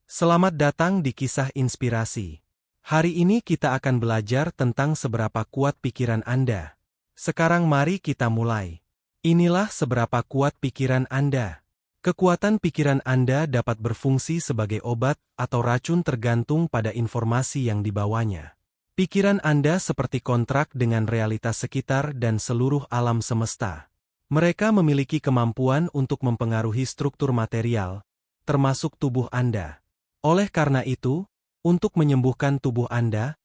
Selamat datang di Kisah Inspirasi. Hari ini kita akan belajar tentang seberapa kuat pikiran Anda. Sekarang mari kita mulai. Inilah seberapa kuat pikiran Anda. Kekuatan pikiran Anda dapat berfungsi sebagai obat atau racun tergantung pada informasi yang dibawanya. Pikiran Anda seperti kontrak dengan realitas sekitar dan seluruh alam semesta. Mereka memiliki kemampuan untuk mempengaruhi struktur material, termasuk tubuh Anda. Oleh karena itu, untuk menyembuhkan tubuh Anda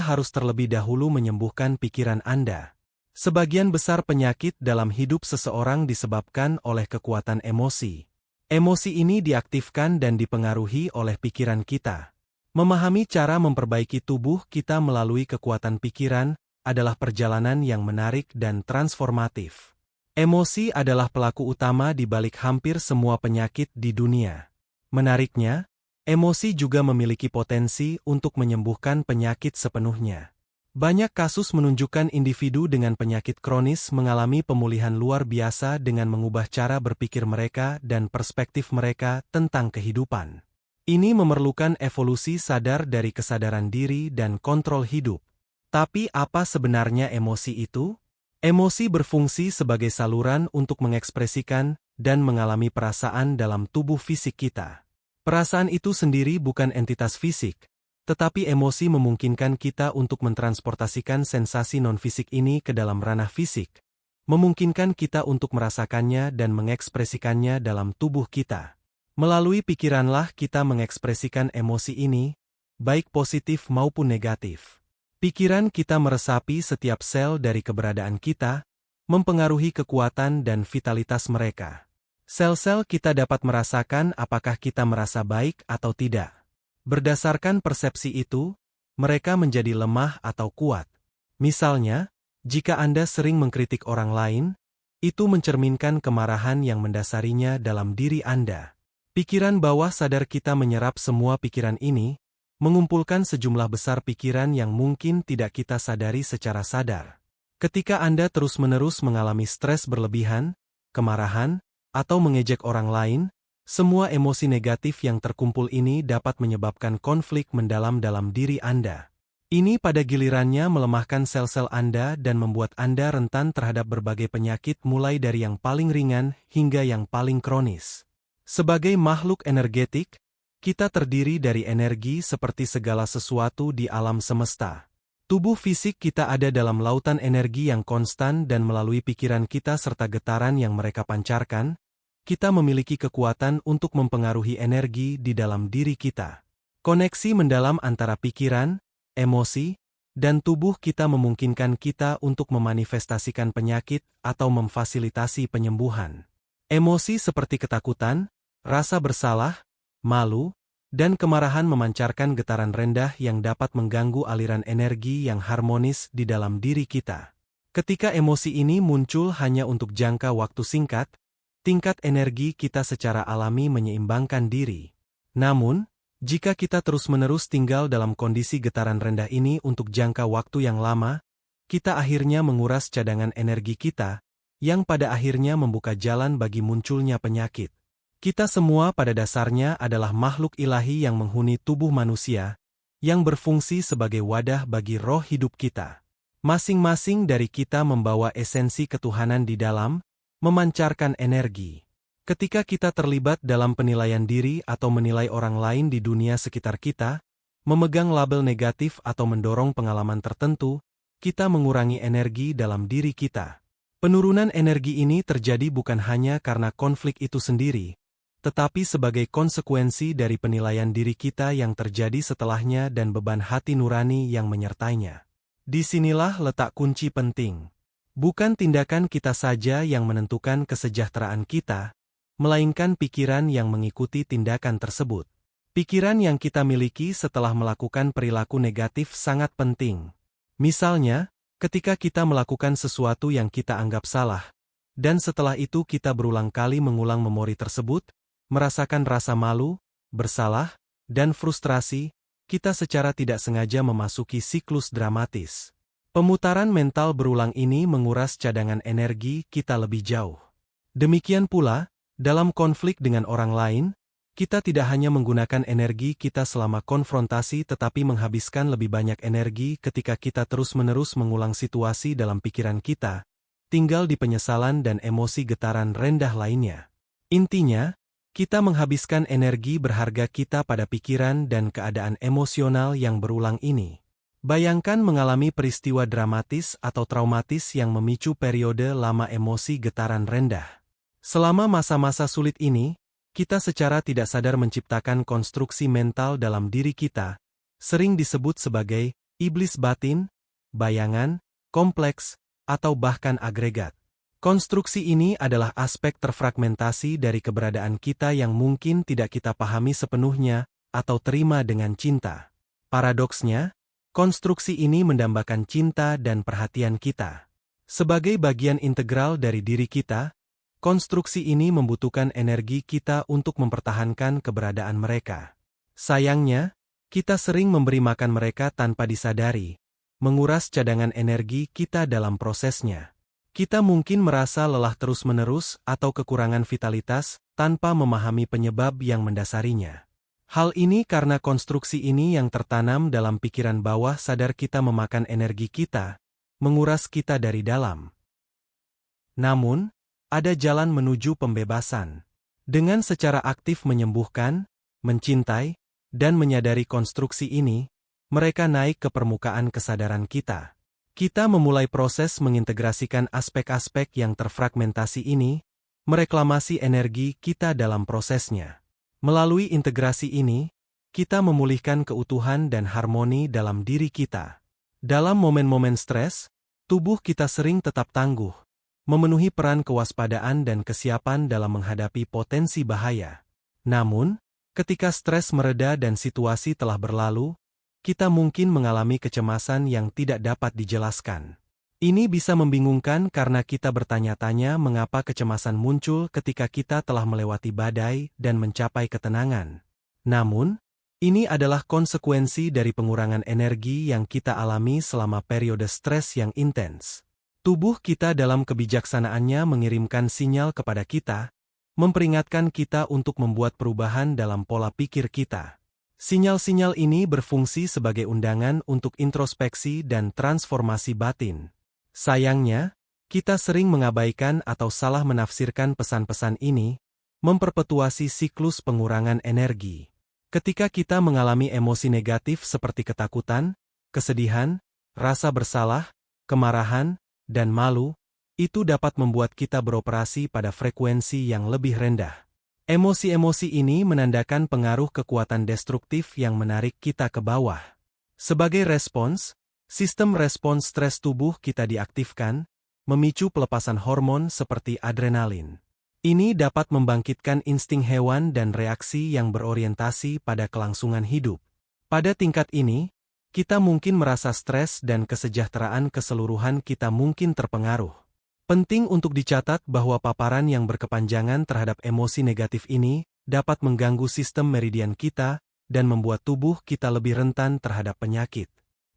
harus terlebih dahulu menyembuhkan pikiran Anda. Sebagian besar penyakit dalam hidup seseorang disebabkan oleh kekuatan emosi. Emosi ini diaktifkan dan dipengaruhi oleh pikiran kita. Memahami cara memperbaiki tubuh kita melalui kekuatan pikiran adalah perjalanan yang menarik dan transformatif. Emosi adalah pelaku utama di balik hampir semua penyakit di dunia. Menariknya, emosi juga memiliki potensi untuk menyembuhkan penyakit sepenuhnya. Banyak kasus menunjukkan individu dengan penyakit kronis mengalami pemulihan luar biasa dengan mengubah cara berpikir mereka dan perspektif mereka tentang kehidupan. Ini memerlukan evolusi sadar dari kesadaran diri dan kontrol hidup. Tapi apa sebenarnya emosi itu? Emosi berfungsi sebagai saluran untuk mengekspresikan dan mengalami perasaan dalam tubuh fisik kita. Perasaan itu sendiri bukan entitas fisik, tetapi emosi memungkinkan kita untuk mentransportasikan sensasi non-fisik ini ke dalam ranah fisik, memungkinkan kita untuk merasakannya dan mengekspresikannya dalam tubuh kita. Melalui pikiranlah kita mengekspresikan emosi ini, baik positif maupun negatif. Pikiran kita meresapi setiap sel dari keberadaan kita, mempengaruhi kekuatan dan vitalitas mereka. Sel-sel kita dapat merasakan apakah kita merasa baik atau tidak. Berdasarkan persepsi itu, mereka menjadi lemah atau kuat. Misalnya, jika Anda sering mengkritik orang lain, itu mencerminkan kemarahan yang mendasarinya dalam diri Anda. Pikiran bawah sadar kita menyerap semua pikiran ini, mengumpulkan sejumlah besar pikiran yang mungkin tidak kita sadari secara sadar. Ketika Anda terus-menerus mengalami stres berlebihan, kemarahan, atau mengejek orang lain, semua emosi negatif yang terkumpul ini dapat menyebabkan konflik mendalam dalam diri Anda. Ini pada gilirannya melemahkan sel-sel Anda dan membuat Anda rentan terhadap berbagai penyakit mulai dari yang paling ringan hingga yang paling kronis. Sebagai makhluk energetik, kita terdiri dari energi seperti segala sesuatu di alam semesta. Tubuh fisik kita ada dalam lautan energi yang konstan dan melalui pikiran kita serta getaran yang mereka pancarkan, kita memiliki kekuatan untuk mempengaruhi energi di dalam diri kita. Koneksi mendalam antara pikiran, emosi, dan tubuh kita memungkinkan kita untuk memanifestasikan penyakit atau memfasilitasi penyembuhan. Emosi seperti ketakutan, rasa bersalah, malu, dan kemarahan memancarkan getaran rendah yang dapat mengganggu aliran energi yang harmonis di dalam diri kita. Ketika emosi ini muncul hanya untuk jangka waktu singkat, tingkat energi kita secara alami menyeimbangkan diri. Namun, jika kita terus-menerus tinggal dalam kondisi getaran rendah ini untuk jangka waktu yang lama, kita akhirnya menguras cadangan energi kita, yang pada akhirnya membuka jalan bagi munculnya penyakit. Kita semua pada dasarnya adalah makhluk ilahi yang menghuni tubuh manusia, yang berfungsi sebagai wadah bagi roh hidup kita. Masing-masing dari kita membawa esensi ketuhanan di dalam, memancarkan energi. Ketika kita terlibat dalam penilaian diri atau menilai orang lain di dunia sekitar kita, memegang label negatif atau mendorong pengalaman tertentu, kita mengurangi energi dalam diri kita. Penurunan energi ini terjadi bukan hanya karena konflik itu sendiri, tetapi sebagai konsekuensi dari penilaian diri kita yang terjadi setelahnya dan beban hati nurani yang menyertainya. Disinilah letak kunci penting. Bukan tindakan kita saja yang menentukan kesejahteraan kita, melainkan pikiran yang mengikuti tindakan tersebut. Pikiran yang kita miliki setelah melakukan perilaku negatif sangat penting. Misalnya, ketika kita melakukan sesuatu yang kita anggap salah, dan setelah itu kita berulang kali mengulang memori tersebut, merasakan rasa malu, bersalah, dan frustrasi, kita secara tidak sengaja memasuki siklus dramatis. Pemutaran mental berulang ini menguras cadangan energi kita lebih jauh. Demikian pula, dalam konflik dengan orang lain, Kita tidak hanya menggunakan energi kita selama konfrontasi tetapi menghabiskan lebih banyak energi ketika kita terus-menerus mengulang situasi dalam pikiran kita, tinggal di penyesalan dan emosi getaran rendah lainnya. Intinya, kita menghabiskan energi berharga kita pada pikiran dan keadaan emosional yang berulang ini. Bayangkan mengalami peristiwa dramatis atau traumatis yang memicu periode lama emosi getaran rendah. Selama masa-masa sulit ini, kita secara tidak sadar menciptakan konstruksi mental dalam diri kita, sering disebut sebagai iblis batin, bayangan, kompleks, atau bahkan agregat. Konstruksi ini adalah aspek terfragmentasi dari keberadaan kita yang mungkin tidak kita pahami sepenuhnya atau terima dengan cinta. Paradoksnya, konstruksi ini mendambakan cinta dan perhatian kita. Sebagai bagian integral dari diri kita, konstruksi ini membutuhkan energi kita untuk mempertahankan keberadaan mereka. Sayangnya, kita sering memberi makan mereka tanpa disadari, menguras cadangan energi kita dalam prosesnya. Kita mungkin merasa lelah terus-menerus atau kekurangan vitalitas tanpa memahami penyebab yang mendasarinya. Hal ini karena konstruksi ini yang tertanam dalam pikiran bawah sadar kita memakan energi kita, menguras kita dari dalam. Namun, ada jalan menuju pembebasan. Dengan secara aktif menyembuhkan, mencintai, dan menyadari konstruksi ini, mereka naik ke permukaan kesadaran kita. Kita memulai proses mengintegrasikan aspek-aspek yang terfragmentasi ini, mereklamasi energi kita dalam prosesnya. Melalui integrasi ini, kita memulihkan keutuhan dan harmoni dalam diri kita. Dalam momen-momen stres, tubuh kita sering tetap tangguh, memenuhi peran kewaspadaan dan kesiapan dalam menghadapi potensi bahaya. Namun, ketika stres mereda dan situasi telah berlalu, kita mungkin mengalami kecemasan yang tidak dapat dijelaskan. Ini bisa membingungkan karena kita bertanya-tanya mengapa kecemasan muncul ketika kita telah melewati badai dan mencapai ketenangan. Namun, ini adalah konsekuensi dari pengurangan energi yang kita alami selama periode stres yang intens. Tubuh kita dalam kebijaksanaannya mengirimkan sinyal kepada kita, memperingatkan kita untuk membuat perubahan dalam pola pikir kita. Sinyal-sinyal ini berfungsi sebagai undangan untuk introspeksi dan transformasi batin. Sayangnya, kita sering mengabaikan atau salah menafsirkan pesan-pesan ini, memperpetuasi siklus pengurangan energi. Ketika kita mengalami emosi negatif seperti ketakutan, kesedihan, rasa bersalah, kemarahan, dan malu, itu dapat membuat kita beroperasi pada frekuensi yang lebih rendah. Emosi-emosi ini menandakan pengaruh kekuatan destruktif yang menarik kita ke bawah. Sebagai respons, sistem respons stres tubuh kita diaktifkan, memicu pelepasan hormon seperti adrenalin. Ini dapat membangkitkan insting hewan dan reaksi yang berorientasi pada kelangsungan hidup. Pada tingkat ini, kita mungkin merasa stres dan kesejahteraan keseluruhan kita mungkin terpengaruh. Penting untuk dicatat bahwa paparan yang berkepanjangan terhadap emosi negatif ini dapat mengganggu sistem meridian kita dan membuat tubuh kita lebih rentan terhadap penyakit.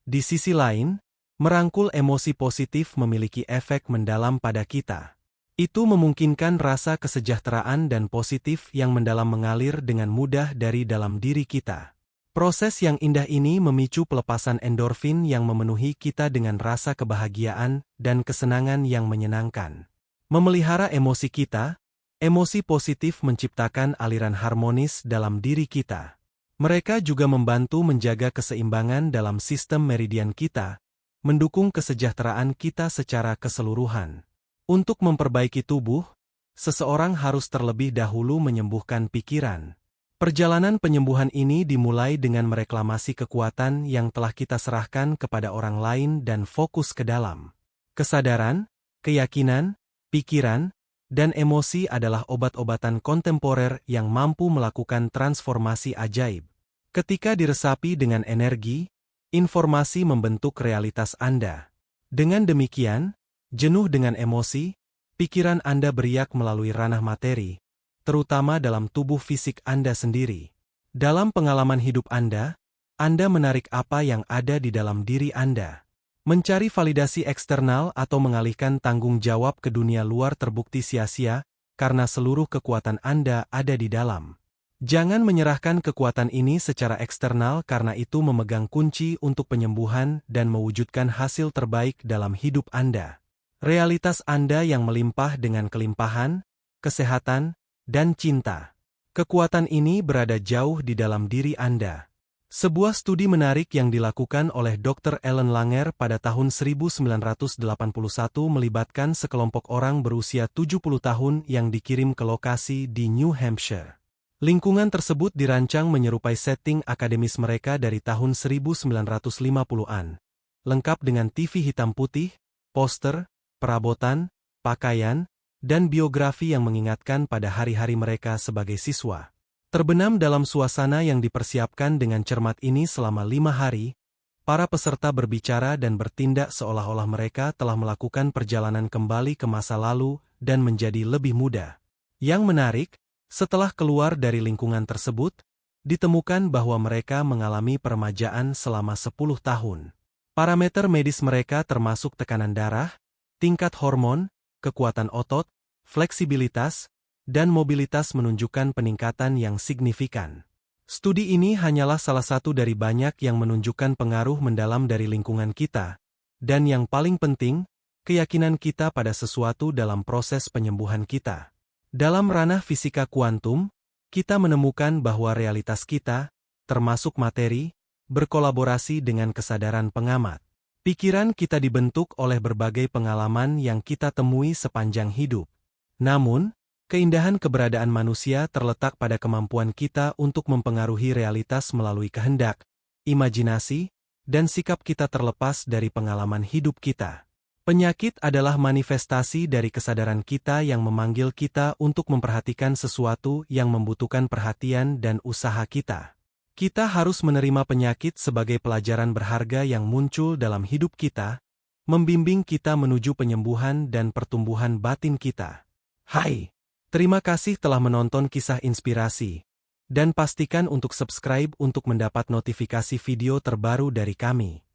Di sisi lain, merangkul emosi positif memiliki efek mendalam pada kita. Itu memungkinkan rasa kesejahteraan dan positif yang mendalam mengalir dengan mudah dari dalam diri kita. Proses yang indah ini memicu pelepasan endorfin yang memenuhi kita dengan rasa kebahagiaan dan kesenangan yang menyenangkan. Memelihara emosi kita, emosi positif menciptakan aliran harmonis dalam diri kita. Mereka juga membantu menjaga keseimbangan dalam sistem meridian kita, mendukung kesejahteraan kita secara keseluruhan. Untuk memperbaiki tubuh, seseorang harus terlebih dahulu menyembuhkan pikiran. Perjalanan penyembuhan ini dimulai dengan mereklamasi kekuatan yang telah kita serahkan kepada orang lain dan fokus ke dalam. Kesadaran, keyakinan, pikiran, dan emosi adalah obat-obatan kontemporer yang mampu melakukan transformasi ajaib. Ketika diresapi dengan energi, informasi membentuk realitas Anda. Dengan demikian, jenuh dengan emosi, pikiran Anda beriak melalui ranah materi, terutama dalam tubuh fisik Anda sendiri. Dalam pengalaman hidup Anda menarik apa yang ada di dalam diri Anda. Mencari validasi eksternal atau mengalihkan tanggung jawab ke dunia luar terbukti sia-sia, karena seluruh kekuatan Anda ada di dalam. Jangan menyerahkan kekuatan ini secara eksternal karena itu memegang kunci untuk penyembuhan dan mewujudkan hasil terbaik dalam hidup Anda. Realitas Anda yang melimpah dengan kelimpahan, kesehatan, dan cinta. Kekuatan ini berada jauh di dalam diri Anda. Sebuah studi menarik yang dilakukan oleh Dr. Ellen Langer pada tahun 1981 melibatkan sekelompok orang berusia 70 tahun yang dikirim ke lokasi di New Hampshire. Lingkungan tersebut dirancang menyerupai setting akademis mereka dari tahun 1950-an. Lengkap dengan TV hitam putih, poster, perabotan, pakaian, dan biografi yang mengingatkan pada hari-hari mereka sebagai siswa. Terbenam dalam suasana yang dipersiapkan dengan cermat ini selama 5 hari, para peserta berbicara dan bertindak seolah-olah mereka telah melakukan perjalanan kembali ke masa lalu dan menjadi lebih muda. Yang menarik, setelah keluar dari lingkungan tersebut, ditemukan bahwa mereka mengalami peremajaan selama 10 tahun. Parameter medis mereka termasuk tekanan darah, tingkat hormon, kekuatan otot, fleksibilitas, dan mobilitas menunjukkan peningkatan yang signifikan. Studi ini hanyalah salah satu dari banyak yang menunjukkan pengaruh mendalam dari lingkungan kita, dan yang paling penting, keyakinan kita pada sesuatu dalam proses penyembuhan kita. Dalam ranah fisika kuantum, kita menemukan bahwa realitas kita, termasuk materi, berkolaborasi dengan kesadaran pengamat. Pikiran kita dibentuk oleh berbagai pengalaman yang kita temui sepanjang hidup. Namun, keindahan keberadaan manusia terletak pada kemampuan kita untuk mempengaruhi realitas melalui kehendak, imajinasi, dan sikap kita terlepas dari pengalaman hidup kita. Penyakit adalah manifestasi dari kesadaran kita yang memanggil kita untuk memperhatikan sesuatu yang membutuhkan perhatian dan usaha kita. Kita harus menerima penyakit sebagai pelajaran berharga yang muncul dalam hidup kita, membimbing kita menuju penyembuhan dan pertumbuhan batin kita. Hai, terima kasih telah menonton kisah inspirasi, dan pastikan untuk subscribe untuk mendapat notifikasi video terbaru dari kami.